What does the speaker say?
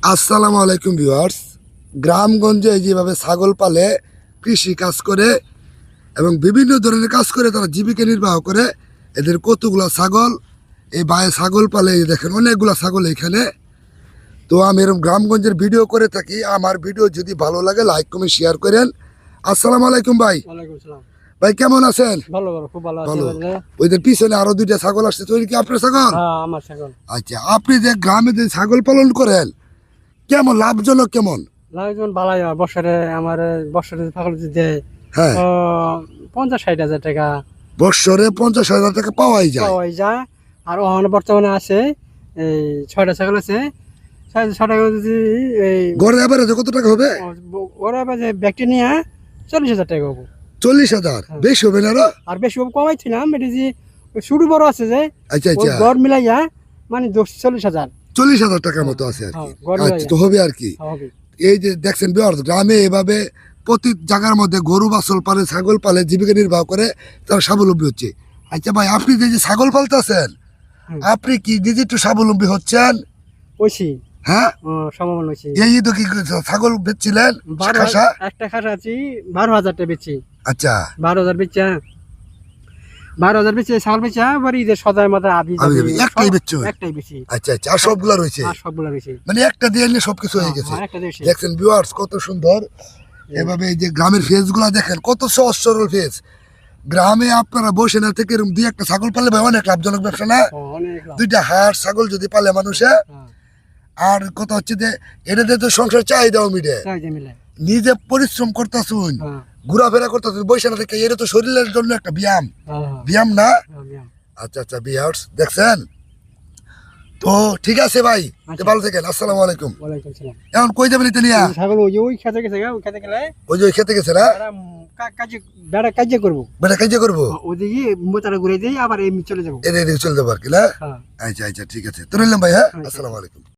আসসালামু আলাইকুম ভিউয়ার্স। গ্রামগঞ্জে যেভাবে ছাগল পালে, কৃষি কাজ করে এবং বিভিন্ন ধরনের কাজ করে তারা জীবিকা নির্বাহ করে। এদের কতগুলা ছাগল, এই বায়ে ছাগল পালে, এই দেখেন অনেকগুলা ছাগল এখানে। তো আমি এরকম গ্রামগঞ্জের ভিডিও করে থাকি। আমার ভিডিও যদি ভালো লাগে লাইক কমেন্ট শেয়ার করেন। আসসালামু আলাইকুম ভাই। ভাই কেমন আছেন? ভালো। ওইদের পিছনে আরো দুইটা ছাগল আসছে, তো কি আপনার ছাগল? আচ্ছা, আপনি যে গ্রামে যে ছাগল পালন করেন কেমন লাভজনক? কেমন লাভজন ভালাই হয়। বছরে ছাগল যদি দেয় হ্যাঁ 50-60 হাজার টাকা বৎসরে 50,000 টাকা পাওয়াই যায়। আর ওখানে বর্তমানে আছে এই 6টা ছাগল আছে। 6টা যদি এই গড়ে এভারেজে কত টাকা হবে? ওরা যে ব্যক্তি নিয়ে 40 হাজার টাকা হবো। 40,000 বেশি হবে না? আর বেশি কমাইছিলাম এটা যে শুরু বড় আছে যে আচ্ছা আচ্ছা, গড় মিলাইয়া মানে 40,000 40,000 টাকার মতো আছে আর কি। গড় আচ্ছা, তো হবে আর কি। এই যে দেখছেন গ্রামে এভাবে প্রতি জায়গার মধ্যে গরু বাছল পালে, ছাগল পালে, জীবিকা নির্বাহ করে তারা স্বাবলম্বী হচ্ছে। আচ্ছা ভাই, আপনি যে ছাগল পালতেছেন, আপনি কি নিজে একটু স্বাবলম্বী হচ্ছেন? ওইছি হ্যাঁ, সম্ভাবনা হয়েছে। এই তো কি ছাগল বেচছিলেন? খাসা একটা খাসা আছি 12,000 টাকা বেচি। আচ্ছা, 12,000 বেচা, 12,000 বেচে ছাগল বেচা আবার ঈদের সদায় মাথা আদি একটাই বেচছো? একটাই বেশি। আচ্ছা আচ্ছা, আর সবগুলা রয়েছে? সবগুলা বেশি, মানে একটা দিয়ে নিয়ে সবকিছু হয়ে গেছে। একটা বেশি। দেখছেন ভিউয়ার্স কত সুন্দর। এভাবে এই যে গ্রামের ফেস গুলা দেখেন কত সহজ সরল ফেস। গ্রামে আপনারা বসে না থেকে এরকম দুই একটা ছাগল পালে ভাই অনেক লাভজনক ব্যবসা না? দুইটা হাঁস ছাগল যদি পালে মানুষে, আর কথা হচ্ছে যে এটাতে তো সংসার চাহিদাও মিটে। নিজে পরিশ্রম করতেছুন, ঘোরাফেরা করতেছুন, বসে না থেকে, এটা তো শরীরের জন্য একটা ব্যায়াম। ব্যায়াম না? আচ্ছা আচ্ছা ভিউয়ার্স দেখছেন তো, ঠিক আছে ভাই, ভালো থাকেন। আসসালামু আলাইকুম। এখন কই যাবেন এটা নিয়ে? ছাগল ওই খেতে গেছে, ওই যে খেতে গেছে না? বেড়া কাজ করবো, বেটা কাজ করবো, ওদিকে মোতারা ঘুরে দিয়ে আবার এমনি চলে যাবো। চলে যাবো আর কি না? আচ্ছা আচ্ছা, ঠিক আছে তো, রইলাম ভাই। হ্যাঁ, আসসালামু আলাইকুম।